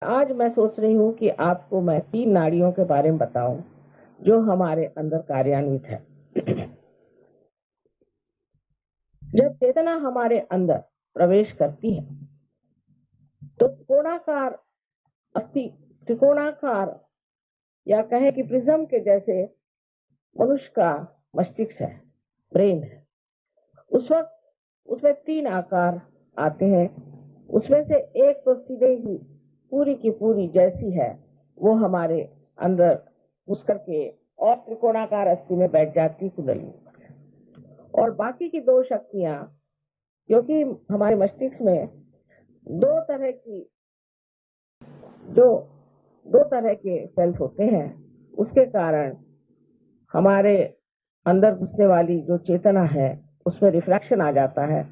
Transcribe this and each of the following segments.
आज मैं सोच रही हूँ कि आपको मैं 3 नाड़ियों के बारे में बताऊं जो हमारे अंदर कार्यान्वित है। जब चेतना हमारे अंदर प्रवेश करती है तो कोणाकार त्रिकोणाकार या कहें कि प्रिज्म के जैसे मनुष्य का मस्तिष्क है, ब्रेन है। उस वक्त उसमें 3 आकार आते हैं। उसमें से एक तो सीधे ही पूरी की पूरी जैसी है वो हमारे अंदर घुस करके और त्रिकोणाकार अस्थि में बैठ जाती कुंडली, और बाकी की 2 शक्तियां, क्योंकि हमारे मस्तिष्क में दो तरह के सेल्स होते हैं, उसके कारण हमारे अंदर घुसने वाली जो चेतना है उसमें रिफ्रैक्शन आ जाता है,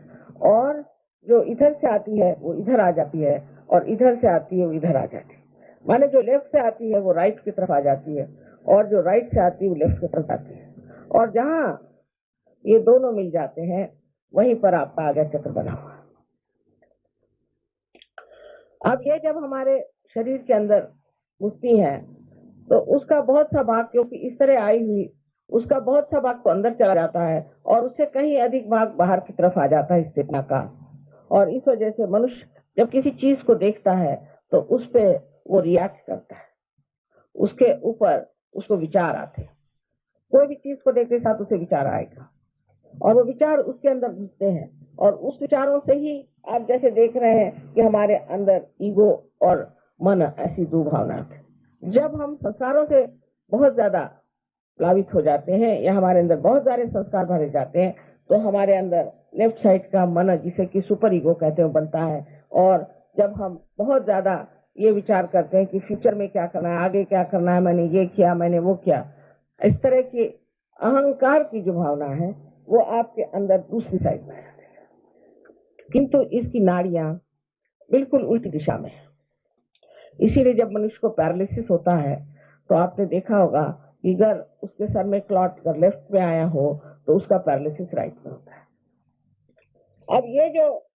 और जो इधर से आती है वो इधर आ जाती है, और इधर से आती है वो इधर आ जाती है। माने जो लेफ्ट से आती है वो राइट की तरफ आ जाती है, और जो राइट से आती है वो लेफ्ट की तरफ आती है, और जहां ये दोनों मिल जाते हैं वहीं पर आपका आगे चक्र बना हुआ है। अब ये जब हमारे शरीर के अंदर घुसती है तो उसका बहुत सा भाग, क्योंकि इस तरह आई हुई, उसका बहुत सा भाग तो अंदर चला जाता है और उससे कहीं अधिक भाग बाहर की तरफ आ जाता है इस चेतना का। और इस वजह से मनुष्य जब किसी चीज को देखता है तो उस पर वो रिएक्ट करता है, उसके ऊपर उसको विचार आते हैं। कोई भी चीज को देखने के साथ उसे विचार आएगा और वो विचार उसके अंदर घुसते हैं, और उस विचारों से ही आप जैसे देख रहे हैं कि हमारे अंदर ईगो और मन, ऐसी 2 भावनाएं हैं। जब हम संस्कारों से बहुत ज्यादा प्लावित हो जाते हैं या हमारे अंदर बहुत सारे संस्कार भरे जाते हैं तो हमारे अंदर लेफ्ट साइड का मन, जिसे कि सुपर ईगो कहते हैं, बनता है। और जब हम बहुत ज्यादा ये विचार करते हैं कि फ्यूचर में क्या करना है, आगे क्या करना है, मैंने ये किया, मैंने वो किया, इस तरह की अहंकार की जो भावना है वो आपके अंदर दूसरी साइड में है, किंतु इसकी नाड़ियां बिल्कुल उल्टी दिशा में है। इसीलिए जब मनुष्य को पैरालिसिस होता है तो आपने देखा होगा कि अगर उसके सर में क्लॉट कर लेफ्ट में आया हो तो उसका पैरालिसिस राइट में होता है। अब ये जो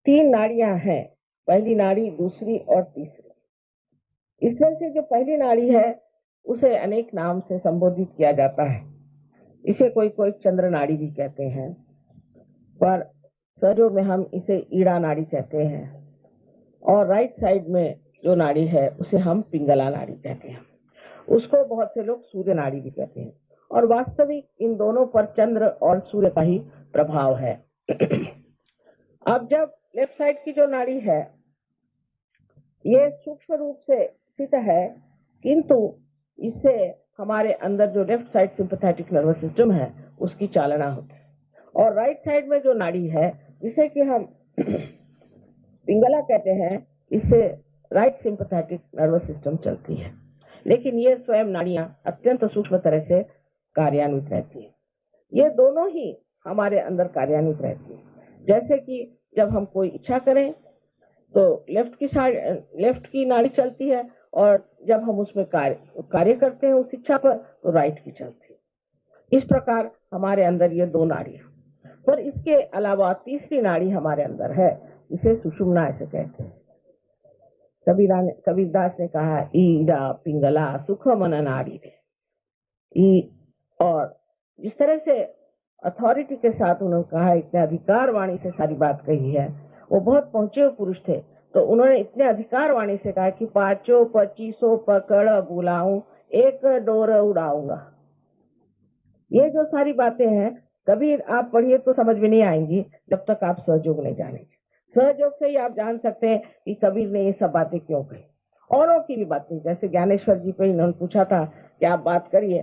3 नाड़ियां हैं, पहली नाड़ी, दूसरी और तीसरी, इसमें से जो पहली नाड़ी है उसे अनेक नाम से संबोधित किया जाता है। इसे कोई कोई चंद्र नाड़ी भी कहते हैं, पर सहयोग में हम इसे ईड़ा नाड़ी कहते हैं, और राइट साइड में जो नाड़ी है उसे हम पिंगला नाड़ी कहते हैं। उसको बहुत से लोग सूर्य नाड़ी भी कहते हैं, और वास्तविक इन दोनों पर चंद्र और सूर्य का ही प्रभाव है। अब जब लेफ्ट साइड की जो नाड़ी है ये सूक्ष्म रूप से स्थित है, किंतु इससे हमारे अंदर जो left side sympathetic nervous system है उसकी चालना होती है, और राइट साइड में जो नाड़ी है जिसे कि हम पिंगला कहते हैं, इससे राइट सिंपैथेटिक नर्वस सिस्टम चलती है। लेकिन ये स्वयं नाड़ियां अत्यंत सूक्ष्म तरह से कार्यान्वित रहती है। ये दोनों ही हमारे अंदर कार्यान्वित रहती है। जैसे कि जब हम कोई इच्छा करें तो लेफ्ट की नाड़ी चलती है, और जब हम उसमें कार्य करते हैं उस इच्छा पर तो राइट की चलती है। इस प्रकार हमारे अंदर ये 2 नाड़ियां, पर इसके अलावा तीसरी नाड़ी हमारे अंदर है, इसे सुषुम्ना ऐसे कहते हैं। कबीरदास ने कहा, ईड़ा पिंगला सुख मन नाड़ी रे। और जिस तरह से अथॉरिटी के साथ उन्होंने कहा, इतने अधिकार वाणी से सारी बात कही है, वो बहुत पहुंचे हुए पुरुष थे, तो उन्होंने इतने अधिकार वाणी से कहा कि 5 25 पकड़ बुलाऊं, एक डोर उड़ाऊंगा। ये जो सारी बातें हैं, कभी आप पढ़िए तो समझ में नहीं आएंगी जब तक आप सहयोग नहीं जानेंगे। सहयोग से ही आप जान सकते हैं कि कबीर ने ये सब बातें क्यों कही। औरों की भी बातें, जैसे ज्ञानेश्वर जी को इन्होंने पूछा था कि आप बात करिए,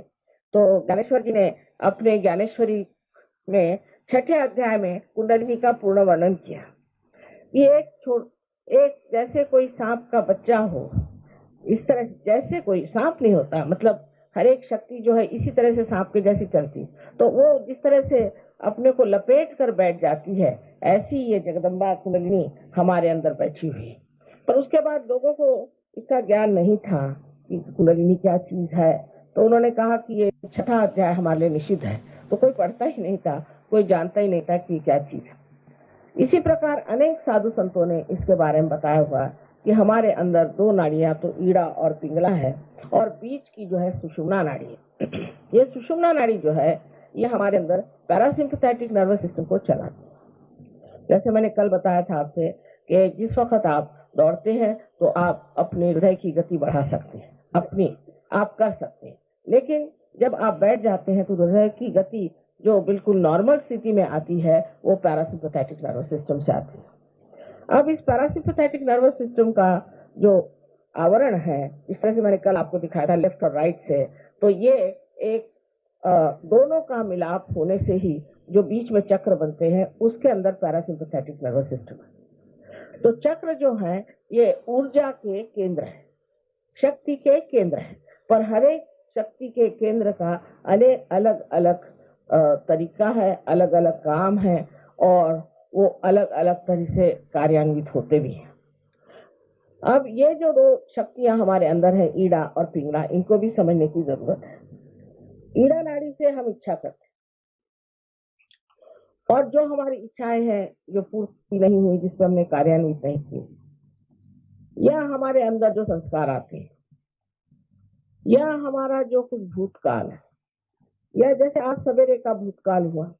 तो ज्ञानेश्वर जी ने अपने ज्ञानेश्वरी में 6ठे अध्याय में कुंडलिनी का पूर्ण वर्णन किया। ये एक जैसे कोई सांप का बच्चा हो, इस तरह जैसे कोई सांप नहीं होता, मतलब हर एक शक्ति जो है इसी तरह से सांप के जैसी चलती, तो वो जिस तरह से अपने को लपेट कर बैठ जाती है, ऐसी ये जगदम्बा कुंडलिनी हमारे अंदर बैठी हुई है। पर उसके बाद लोगों को इसका ज्ञान नहीं था कि कुंडलिनी क्या चीज है, तो उन्होंने कहा कि ये 6ठा अध्याय हमारे लिए निषिद्ध है, तो कोई पढ़ता ही नहीं था, कोई जानता ही नहीं था कि क्या चीज है। इसी प्रकार अनेक साधु संतों ने इसके बारे में बताया हुआ कि हमारे अंदर दो नाड़ियां तो ईड़ा और पिंगला है और बीच की जो है सुषुम्ना नाड़ी है। ये सुषुम्ना नाड़ी जो है ये हमारे अंदर पैरासिम्पैथेटिक नर्वस सिस्टम को चलाती है। जैसे मैंने कल बताया था आपसे कि जिस वक्त आप दौड़ते हैं तो आप अपने हृदय की गति बढ़ा सकते हैं, अपनी आप कर सकते हैं, लेकिन जब आप बैठ जाते हैं तो हृदय की गति जो बिल्कुल नॉर्मल स्थिति में आती है वो पैरासिम्पैथेटिक नर्वस सिस्टम से आती है। अब इस पैरासिम्पैथेटिक नर्वस सिस्टम का जो आवरण है, इस तरह से मैंने कल आपको दिखाया था लेफ्ट और राइट से, तो ये एक दोनों का मिलाप होने से ही जो बीच में चक्र बनते हैं उसके अंदर पैरासिम्पैथेटिक नर्वस सिस्टम है। तो चक्र जो है ये ऊर्जा के केंद्र है, शक्ति के केंद्र है, पर हर एक शक्ति के केंद्र का अलग अलग तरीका है, अलग अलग काम है और वो अलग अलग तरह से कार्यान्वित होते भी हैं। अब ये जो दो शक्तियां हमारे अंदर है, ईड़ा और पिंगला, इनको भी समझने की जरूरत है। ईड़ा नाड़ी से हम इच्छा करते हैं और जो हमारी इच्छाएं हैं जो पूर्ति नहीं हुई, जिस पर हमने कार्यान्वित नहीं की, या हमारे अंदर जो संस्कार आते हैं, या हमारा जो कुछ भूतकाल है, या जैसे आज सवेरे का भूतकाल हुआ,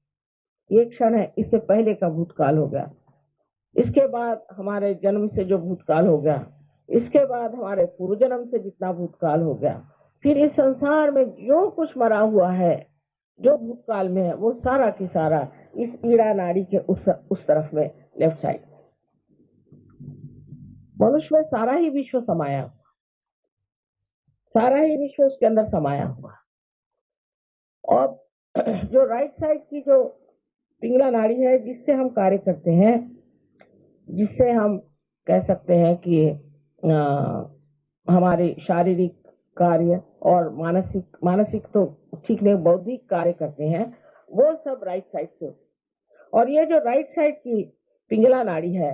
ये क्षण है, इससे पहले का भूतकाल हो गया, इसके बाद हमारे जन्म से जो भूतकाल हो गया, इसके बाद हमारे पूर्व जन्म से जितना भूतकाल हो गया, फिर इस संसार में जो कुछ मरा हुआ है जो भूतकाल में है, वो सारा की सारा इस ईड़ा नाड़ी के उस तरफ में लेफ्ट साइड। मनुष्य में सारा ही विश्व समाया हुआ, सारा ही विश्व उसके अंदर समाया हुआ। और जो राइट साइड की जो पिंगला नाड़ी है, जिससे हम कार्य करते हैं, जिससे हम कह सकते हैं कि हमारे शारीरिक कार्य और मानसिक तो ठीक नहीं, बौद्धिक कार्य करते हैं, वो सब राइट साइड से। और ये जो राइट साइड की पिंगला नाड़ी है,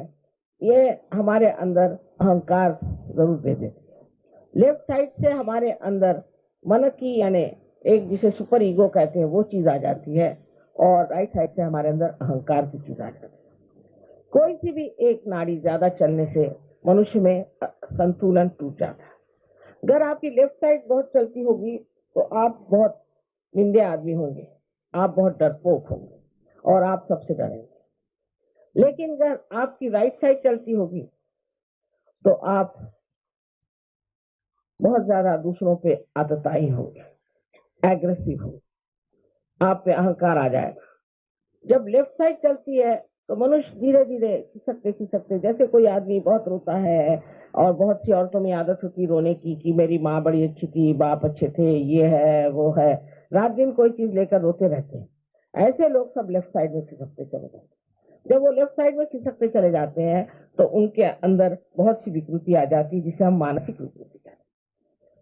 ये हमारे अंदर अहंकार जरूर दे देती है। लेफ्ट साइड से हमारे अंदर मन की यानी एक जिसे सुपर ईगो कहते हैं वो चीज आ जाती है, और राइट साइड से हमारे अंदर अहंकार की चीज आ जाती है। कोई सी भी एक नाड़ी ज्यादा चलने से मनुष्य में संतुलन टूट जाता है। अगर आपकी लेफ्ट साइड बहुत चलती होगी तो आप बहुत निंदे आदमी होंगे, आप बहुत डरपोक होंगे और आप सबसे डरेंगे। लेकिन अगर आपकी राइट साइड चलती होगी तो आप बहुत ज्यादा दूसरों पे आतताई होंगे, एग्रेसिव होंगे, आप पे अहंकार आ जाएगा। जब लेफ्ट साइड चलती है तो मनुष्य धीरे धीरे खिसकते, जैसे कोई आदमी बहुत रोता है, और बहुत सी औरतों में आदत होती रोने की कि मेरी माँ बड़ी अच्छी थी, बाप अच्छे थे, ये है वो है, रात दिन कोई चीज लेकर रोते रहते हैं। ऐसे लोग सब लेफ्ट साइड में खिसकते चले जाते हैं। जब वो लेफ्ट साइड में खिसकते चले जाते हैं तो उनके अंदर बहुत सी विकृति आ जाती है, जिसे हम मानसिक विकृति कहते हैं।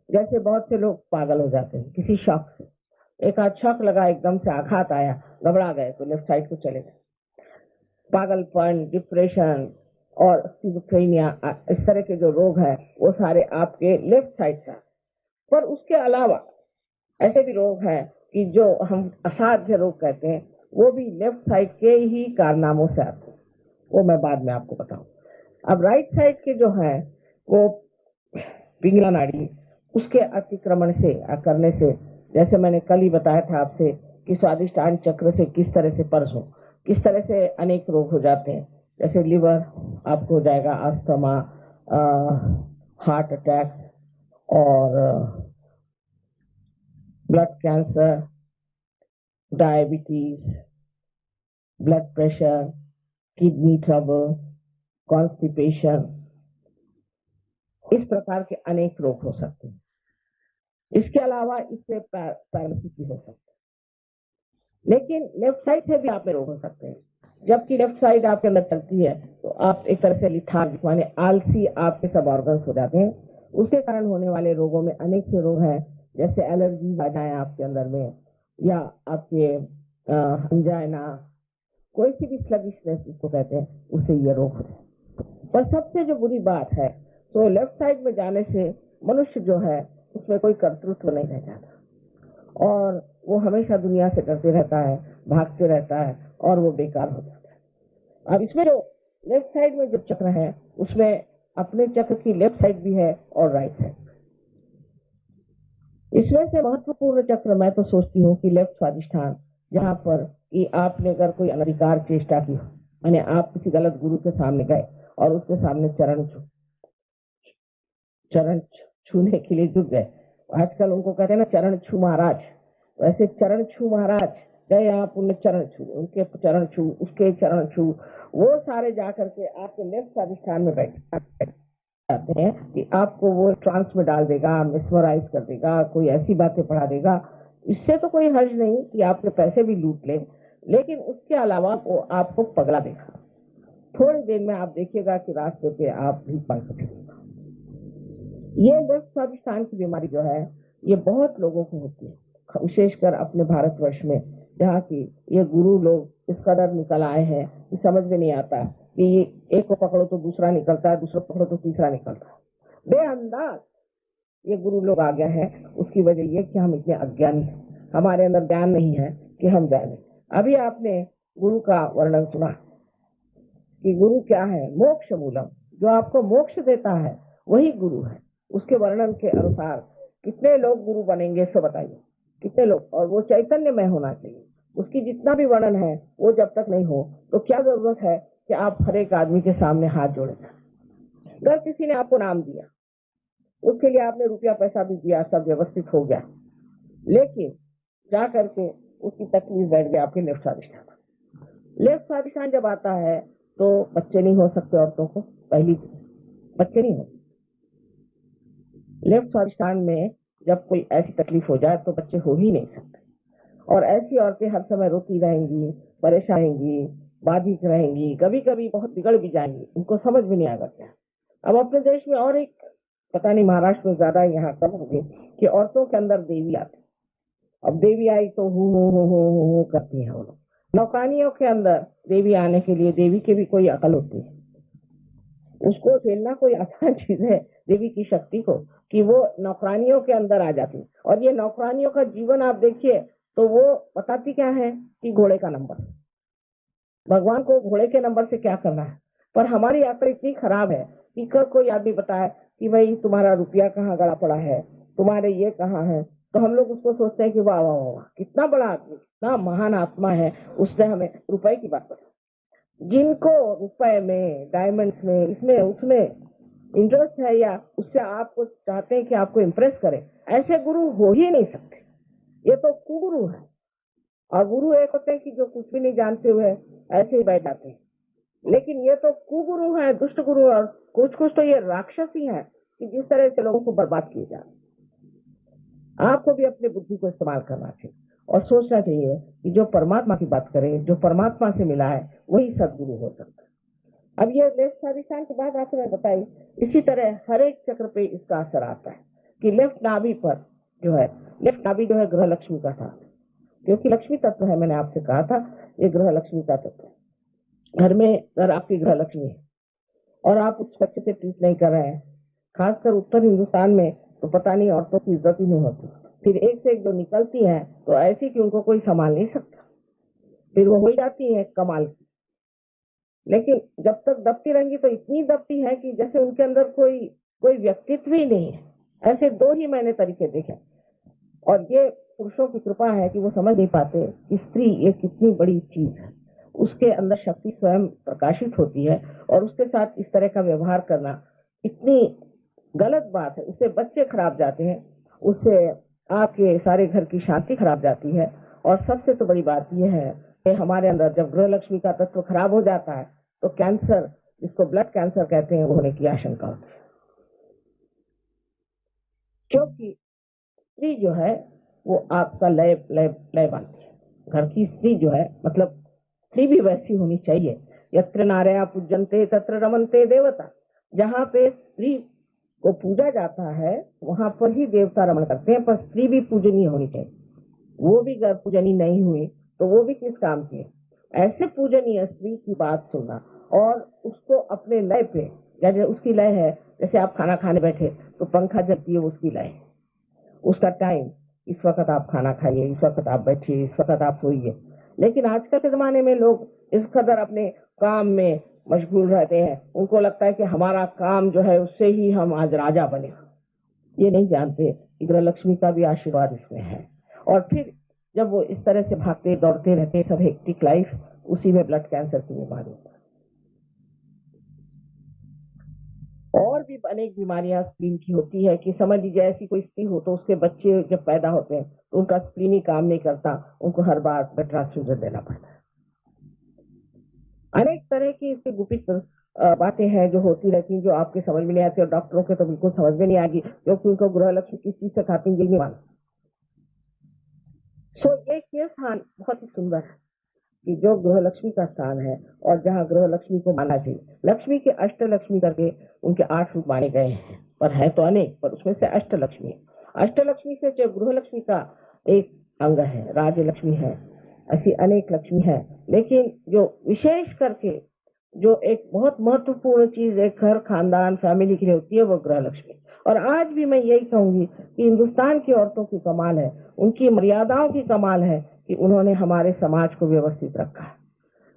जैसे बहुत से लोग पागल हो जाते हैं किसी शौक से, एक आध शौक लगा, एकदम से आघात आया, घबरा गए तो लेफ्ट साइड को चले गए। पागलपन, डिप्रेशन और स्किज़ोफ्रेनिया, इस तरह के जो रोग हैं वो सारे आपके लेफ्ट साइड का। पर उसके अलावा ऐसे भी रोग हैं कि जो हम असाध्य रोग कहते हैं, वो भी लेफ्ट साइड के ही कारनामों से आते हैं, वो मैं बाद में आपको बताऊं। अब राइट साइड के जो है वो पिंगला नाड़ी, उसके अतिक्रमण से करने से, जैसे मैंने कल ही बताया था आपसे कि स्वादिष्टान चक्र से किस तरह से परसों किस तरह से अनेक रोग हो जाते हैं। जैसे लिवर आपको हो जाएगा, अस्थमा, हार्ट अटैक और blood cancer, diabetes, blood pressure, kidney trouble, constipation, इस प्रकार के अनेक रोग हो सकते हैं। इसके अलावा इससे पैरालिसिस भी हो सकता है। लेकिन लेफ्ट साइड से भी आप में रोग हो सकते हैं। जबकि लेफ्ट साइड आपके अंदर चलती है तो आप एक तरह से लिथार्जिक माने आलसी आपके सब ऑर्गन्स हो जाते हैं। उसके कारण होने वाले रोगों में अनेक से रोग हैं, जैसे एलर्जी आ जाए आपके अंदर में, या आपके अंजाइना, कोई सी भी स्लगिशनेस जिसको कहते हैं, उससे ये रोग होते हैं। पर सबसे जो बुरी बात है तो लेफ्ट साइड में जाने से मनुष्य जो है उसमें कोई कर्तृत्व नहीं रह जाता और वो हमेशा दुनिया से डरते रहता है, भागते रहता है और वो बेकार हो जाता है। अब इसमें जो लेफ्ट साइड में जो चक्र है उसमें अपने चक्र की लेफ्ट साइड भी है और राइट साइड। इसमें से महत्वपूर्ण चक्र मैं तो सोचती हूँ कि लेफ्ट स्वादिष्ठान, जहाँ पर कि आपने अगर कोई अनधिकार चेष्टा की, यानी आप किसी गलत गुरु के सामने गए और उसके सामने चरण छूने के लिए झुक गए। आजकल उनको कहते हैं ना चरण छू महाराज, वैसे चरण छू महाराज गए आप, उन्हें चरण छू, उनके चरण छू, उसके चरण छू, वो सारे जाकर के आपके लेफ्ट स्वादिष्ठान में बैठ जाते हैं कि आपको वो ट्रांस में डाल देगा, मिसमराइज कर देगा, कोई ऐसी बातें पढ़ा देगा। इससे तो कोई हर्ज नहीं कि आपके पैसे भी लूट ले, लेकिन उसके अलावा वो आपको पगला देगा। थोड़ी देर में आप देखिएगा कि रास्ते पे आप भी पंख फेंकेगा। ये लेफ्ट स्वादिष्ठान की बीमारी जो है ये बहुत लोगों को होती है, विशेषकर अपने भारतवर्ष में, जहाँ की ये गुरु लोग इस कदर निकल आए हैं कि समझ में नहीं आता कि ये एक को पकड़ो तो दूसरा निकलता है, दूसरा पकड़ो तो तीसरा निकलता है। बेअंदाज ये गुरु लोग आ गए हैं। उसकी वजह ये कि हम इतने अज्ञानी हैं, हमारे अंदर ज्ञान नहीं है कि हम जाने। अभी आपने गुरु का वर्णन सुना कि गुरु क्या है, मोक्ष मूलम, जो आपको मोक्ष देता है वही गुरु है। उसके वर्णन के अनुसार कितने लोग गुरु बनेंगे सो बताइए, कितने लोग, और वो चैतन्यमय होना चाहिए। उसकी जितना भी वर्णन है वो जब तक नहीं हो तो क्या जरूरत है कि आप हर एक आदमी के सामने हाथ जोड़े। अगर किसी ने आपको नाम दिया, उसके लिए आपने रुपया पैसा भी दिया, सब व्यवस्थित हो गया, लेकिन जा करके उसकी तकलीफ बैठ गया आपके लेफ्ट स्वादिष्ठान। लेफ्ट स्वादिष्ठान जब आता है तो बच्चे नहीं हो सकते औरतों को, पहली बच्चे नहीं हो। लेफ्ट स्वादिष्ठान में जब कोई ऐसी तकलीफ हो जाए तो बच्चे हो ही नहीं सकते, और ऐसी औरतें हर समय रोती रहेंगी, परेशान रहेंगी, बाधित रहेंगी, कभी कभी बहुत बिगड़ भी जाएंगी, उनको समझ भी नहीं आएगा क्या। अब अपने देश में और एक, पता नहीं महाराष्ट्र में ज्यादा, यहाँ कम होगी, कि औरतों के अंदर देवी आती। अब देवी आई तो हूँ करती है वो लोग। नौकरानियों के अंदर देवी आने के लिए देवी की भी कोई अकल होती है, उसको झेलना कोई आसान चीज है देवी की शक्ति को, कि वो नौकरानियों के अंदर आ जाती। और ये नौकरानियों का जीवन आप देखिए तो वो बताती क्या है कि घोड़े का नंबर, भगवान को घोड़े के नंबर से क्या करना है। पर हमारी अकल इतनी खराब है कि कोई आदमी बताए कि भाई तुम्हारा रुपया कहाँ गड़ा पड़ा है, तुम्हारे ये कहाँ है, तो हम लोग उसको सोचते हैं कि वाह वाह वाह, कितना बड़ा आदमी, कितना महान आत्मा है, उसने हमें रुपए की बात बताई। जिनको रुपए में, डायमंड्स में, इसमें उसमें इंटरेस्ट है, या उससे आपको चाहते हैं कि आपको इम्प्रेस करें, ऐसे गुरु हो ही नहीं सकते। ये तो कुगुरु है। और गुरु एक होते हैं कि जो कुछ भी नहीं जानते हुए ऐसे ही बैठ जाते हैं, लेकिन ये तो कुगुरु है, दुष्ट गुरु। और कुछ कुछ तो ये राक्षस ही है कि जिस तरह से लोगों को बर्बाद किए जा रहे। आपको भी अपनी बुद्धि को इस्तेमाल करना चाहिए और सोचना चाहिए कि जो परमात्मा की बात करे, जो परमात्मा से मिला है, वही सदगुरु हो सकता है। अब ये लेफ्ट स्वादिष्ठान की बात आपको मैं बताई, इसी तरह हर एक चक्र पे इसका असर आता है कि लेफ्ट नाभि पर जो है, लेफ्ट नाभि जो है ग्रह लक्ष्मी का था, क्योंकि लक्ष्मी तत्व है, मैंने आपसे कहा था ये ग्रह लक्ष्मी का तत्व है। घर में अगर आपकी ग्रह लक्ष्मी है और आप उसको अच्छे से ट्रीट नहीं कर रहे हैं, खासकर उत्तर हिंदुस्तान में तो पता नहीं औरतों की इज्जत ही नहीं होती। फिर एक से एक जो निकलती हैं तो ऐसी कि उनको कोई संभाल नहीं सकता, फिर वो हो जाती है कमाल की। लेकिन जब तक दबती रहेंगी तो इतनी दबती है कि जैसे उनके अंदर कोई व्यक्तित्व ही नहीं है। ऐसे दो ही मैंने तरीके देखे, और ये पुरुषों की कृपा है कि वो समझ नहीं पाते कि स्त्री ये कितनी बड़ी चीज है, उसके अंदर शक्ति स्वयं प्रकाशित होती है, और उसके साथ इस तरह का व्यवहार करना इतनी गलत बात है। उससे बच्चे खराब जाते हैं, उससे आपके सारे घर की शांति खराब जाती है। और सबसे तो बड़ी बात यह है कि हमारे अंदर जब गृह लक्ष्मी का तत्व खराब हो जाता है तो कैंसर, जिसको ब्लड कैंसर कहते हैं, वो होने की आशंका होती है। क्योंकि स्त्री जो है वो आपका लय लय लय बांधती है। घर की स्त्री जो है, मतलब स्त्री भी वैसी होनी चाहिए। यत्र नारया पूजन्ते तत्र रमन्ते देवता, जहाँ पे स्त्री को पूजा जाता है वहां पर ही देवता रमण करते हैं। पर स्त्री भी पूजनीय होनी चाहिए। वो भी अगर पूजनीय नहीं हुई तो वो भी किस काम की है। ऐसे पूजनीय स्त्री की बात सुनना और उसको अपने लय पे, जैसे उसकी लय है, जैसे आप खाना खाने बैठे तो पंखा जलती है, उसकी लय, उसका टाइम, इस वक्त आप खाना खाइए, इस वक्त आप बैठिए, इस वक्त आप सोइए। लेकिन आजकल के जमाने में लोग इस कदर अपने काम में मशगूल रहते हैं। उनको लगता है कि हमारा काम जो है उससे ही हम आज राजा बने। ये नहीं जानते कि गृह लक्ष्मी का भी आशीर्वाद इसमें है। और फिर जब वो इस तरह से भागते दौड़ते रहते सब हेक्टिक लाइफ, उसी में ब्लड कैंसर की बीमारी होता है। और भी अनेक बीमारियां स्क्रीन की होती है कि समझ लीजिए ऐसी कोई स्त्री हो तो उसके बच्चे जब पैदा होते हैं तो उनका स्क्रीन ही काम नहीं करता, उनको हर बार ब्लड ट्रांसफ्यूजन देना पड़ता है। अनेक तरह की इसकी गुपित बातें हैं जो होती रहती हैं, जो आपके समझ में नहीं आती और डॉक्टरों के तो बिल्कुल समझ में नहीं आएगी, क्योंकि उनको गृह लक्ष्मी किस चीज से खाती है नहीं मालूम। ये स्थान बहुत ही सुंदर है कि जो गृह लक्ष्मी का स्थान है और जहाँ गृह लक्ष्मी को माना चाहिए। लक्ष्मी के अष्ट लक्ष्मी करके उनके 8 रूप माने गए हैं, पर है तो अनेक, पर उसमें से अष्ट लक्ष्मी। अष्ट लक्ष्मी से जो गृह लक्ष्मी का एक अंग है, राज लक्ष्मी है, ऐसी अनेक लक्ष्मी है, लेकिन जो विशेष करके जो एक बहुत महत्वपूर्ण चीज एक घर खानदान फैमिली के लिए होती है वो गृह लक्ष्मी। और आज भी मैं यही कहूंगी कि हिंदुस्तान की औरतों की कमाल है, उनकी मर्यादाओं की कमाल है कि उन्होंने हमारे समाज को व्यवस्थित रखा है।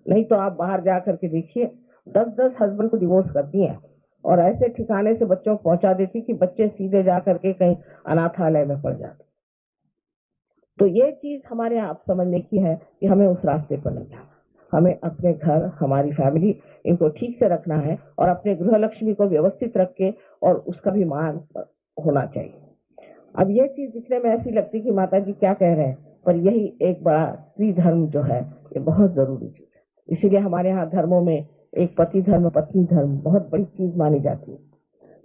नहीं तो आप बाहर जाकर के देखिए 10-10 हस्बैंड को डिवोर्स करती हैं और ऐसे ठिकाने से बच्चों को पहुंचा देती कि बच्चे सीधे जाकर के कहीं अनाथालय में पड़ जाते। तो ये चीज हमारे यहाँ आप समझने की है कि हमें उस रास्ते पर नहीं जाना। हमें अपने घर, हमारी फैमिली, इनको ठीक से रखना है और अपने गृह लक्ष्मी को व्यवस्थित रख के और उसका भी मान होना चाहिए। अब ये चीज दिखने में ऐसी लगती कि माता जी क्या कह रहे हैं, पर यही एक बड़ा स्त्री धर्म जो है ये बहुत जरूरी चीज है। इसीलिए हमारे यहाँ धर्मों में एक पति धर्म पत्नी धर्म बहुत बड़ी चीज मानी जाती है।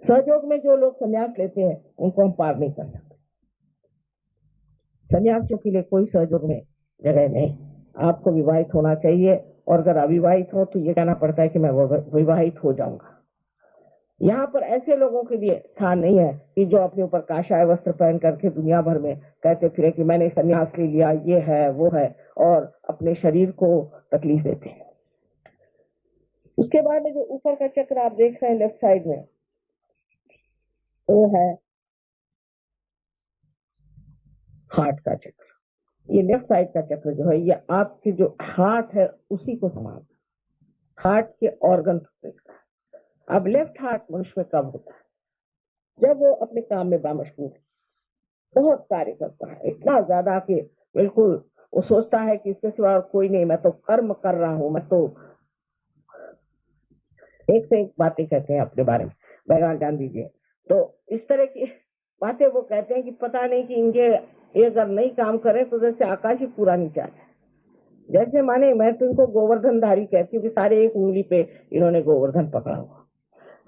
सहयोग में जो लोग संन्यास लेते हैं उनको हम पार नहीं कर सकते। सन्यासियों के लिए कोई सहयोग में जगह नहीं। आपको विवाहित होना चाहिए और अगर अविवाहित हो तो ये कहना पड़ता है कि मैं विवाहित हो जाऊंगा। यहाँ पर ऐसे लोगों के लिए स्थान नहीं है कि जो अपने ऊपर काशाय वस्त्र पहन करके दुनिया भर में कहते फिरे कि मैंने सन्यास ले लिया, ये है वो है, और अपने शरीर को तकलीफ देते हैं। उसके बाद में जो ऊपर का चक्र आप देख रहे हैं लेफ्ट साइड में, वो है हार्ट का चक्र। ये लेफ्ट साइड का चक्र जो है ये आपके जो हार्ट है उसी को संभालता है, हार्ट के ऑर्गन को देखता है। अब लेफ्ट हार्ट मनुष्य में कब होता है? जब वो अपने काम में बामशगूल बहुत कार्य करता है, इतना ज्यादा कि बिल्कुल वो सोचता है कि इसके सिवा कोई नहीं, मैं तो कर्म कर रहा हूँ, मैं तो एक से एक बातें कहते हैं अपने बारे में, बैकग्राउंड जान दीजिए। तो इस तरह की बातें वो कहते हैं कि पता नहीं कि इनके ये अगर नहीं काम करे तो जैसे आकाश ही पूरा नहीं चाहते। जैसे माने मैं तो इनको गोवर्धनधारी कहती हूँ कि सारे एक उंगली पे इन्होंने गोवर्धन पकड़ा हुआ।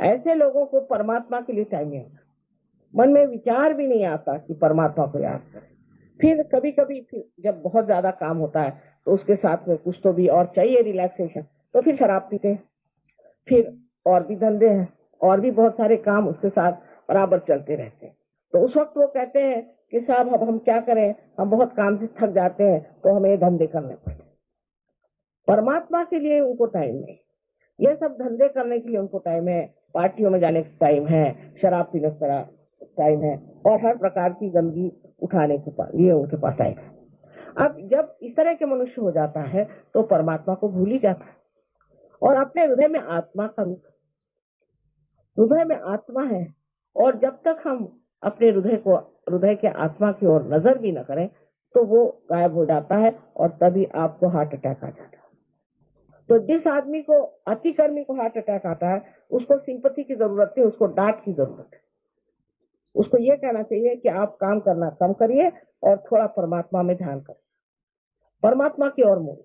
ऐसे लोगों को परमात्मा के लिए टाइम नहीं आता, मन में विचार भी नहीं आता कि परमात्मा को याद करें। फिर कभी कभी फिर जब बहुत ज्यादा काम होता है तो उसके साथ में कुछ तो भी और चाहिए रिलैक्सेशन, तो फिर शराब पीते हैं, फिर और भी धंधे हैं और भी बहुत सारे काम उसके साथ बराबर चलते रहते हैं। तो उस वक्त वो कहते हैं कि साहब अब हम क्या करें, हम बहुत काम से थक जाते हैं तो हमें धंधे करने पड़ते। परमात्मा के लिए उनको टाइम नहीं, ये सब धंधे करने के लिए उनको टाइम है, पार्टियों में जाने का टाइम है, शराब पीने का टाइम है और हर प्रकार की गंदगी उठाने के लिए उनके पास टाइम है। अब जब इस तरह के मनुष्य हो जाता है तो परमात्मा को भूल ही जाता है और अपने हृदय में आत्मा का रूप, हृदय में आत्मा है, और जब तक हम अपने हृदय के आत्मा की ओर नजर भी न करें तो वो गायब हो जाता है और तभी आपको हार्ट अटैक आ जाता है। तो जिस आदमी को, अतिकर्मी को हार्ट अटैक आता है उसको सिंपैथी की जरूरत है, उसको डांट की जरूरत है। उसको ये कहना चाहिए कि आप काम करना कम करिए और थोड़ा परमात्मा में ध्यान करें, परमात्मा की ओर मोड़।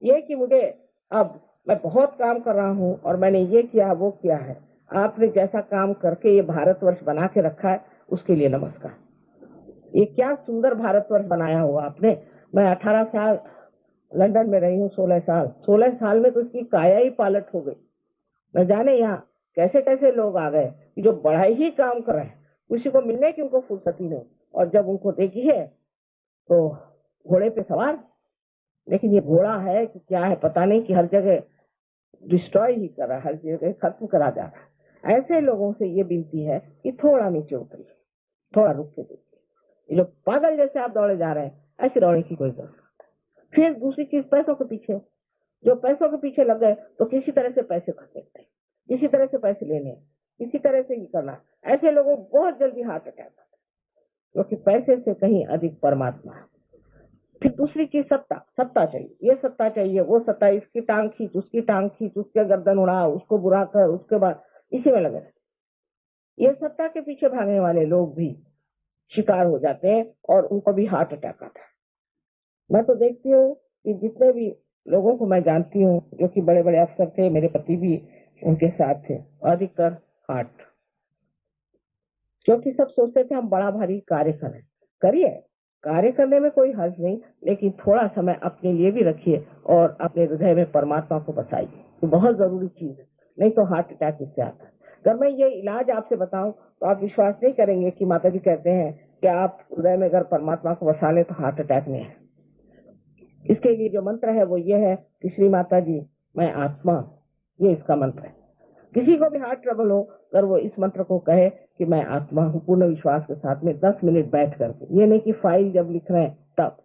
ये कि मुझे अब मैं बहुत काम कर रहा हूँ और मैंने ये किया वो किया है, आपने जैसा काम करके ये भारतवर्ष बना के रखा है उसके लिए नमस्कार। ये क्या सुंदर भारतवर्ष बनाया हुआ आपने। मैं 18 साल लंदन में रही हूँ, 16 साल में तो इसकी काया ही पालट हो गई। न जाने यहाँ कैसे कैसे लोग आ गए जो बड़ा ही काम कर रहे हैं, किसी को मिलने की उनको फुर्सत ही नहीं, और जब उनको देखी है तो घोड़े पे सवार, लेकिन ये घोड़ा है कि क्या है पता नहीं, कि हर जगह डिस्ट्रॉय ही कर रहा है, हर जगह खत्म करा जा रहा है। ऐसे लोगों से ये विनती है कि थोड़ा नीचे उतरिए, थोड़ा रुक के देखिए। ये लोग पागल जैसे आप दौड़े जा रहे हैं, ऐसे दौड़ने की कोई जरूरत। फिर दूसरी चीज पैसों के पीछे, जो पैसों के पीछे लग गए तो किसी तरह से पैसे खसेकते हैं, किसी तरह से पैसे लेने हैं, किसी तरह से ये करना, ऐसे लोगों को बहुत जल्दी हार्ट अटैक आता है, क्योंकि पैसे से कहीं अधिक परमात्मा है। फिर दूसरी चीज सत्ता, सत्ता चाहिए, ये सत्ता चाहिए, वो सत्ता, इसकी टांग खींच, उसकी टांग खींच, उसके गर्दन उड़ा, उसको बुरा कर, उसके बाद इसी में लगे। ये सत्ता के पीछे भागने वाले लोग भी शिकार हो जाते हैं और उनको भी हार्ट अटैक आता है। मैं तो देखती हूँ कि जितने भी लोगों को मैं जानती हूँ जो कि बड़े बड़े अफसर थे, मेरे पति भी उनके साथ थे, अधिकतर हार्ट, क्योंकि सब सोचते थे हम बड़ा भारी कार्य करें। करिए, कार्य करने में कोई हर्ज नहीं, लेकिन थोड़ा समय अपने लिए भी रखिए और अपने हृदय में परमात्मा को बसाइए, तो बहुत जरूरी चीज है, नहीं तो हार्ट अटैक इससे आता है। अगर मैं ये इलाज आपसे बताऊं तो आप विश्वास नहीं करेंगे कि माता जी कहते हैं कि आप हृदय में अगर परमात्मा को बसा ले तो हार्ट अटैक नहीं है। इसके लिए जो मंत्र है वो ये है कि श्री माता जी मैं आत्मा, ये इसका मंत्र है। किसी को भी हार्ट ट्रबल हो, अगर वो इस मंत्र को कहे कि मैं आत्मा हूँ, पूर्ण विश्वास के साथ में 10 मिनट बैठ करके, ये नहीं कि फाइल जब लिख रहे हैं तब,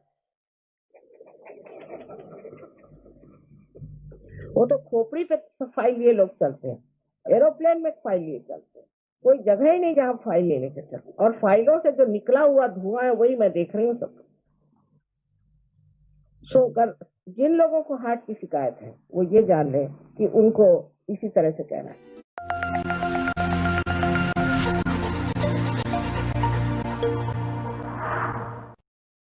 वो तो खोपड़ी पे फाइल लिए लोग चलते हैं, एरोप्लेन में फाइल लिए चलते हैं, कोई जगह ही नहीं जहाँ फाइल ले लेकर चलते, और फाइलों से जो निकला हुआ धुआं है वही मैं देख रही हूँ सब। सो अगर जिन लोगों को हार्ट की शिकायत है वो ये जान ले कि उनको इसी तरह से कहना है।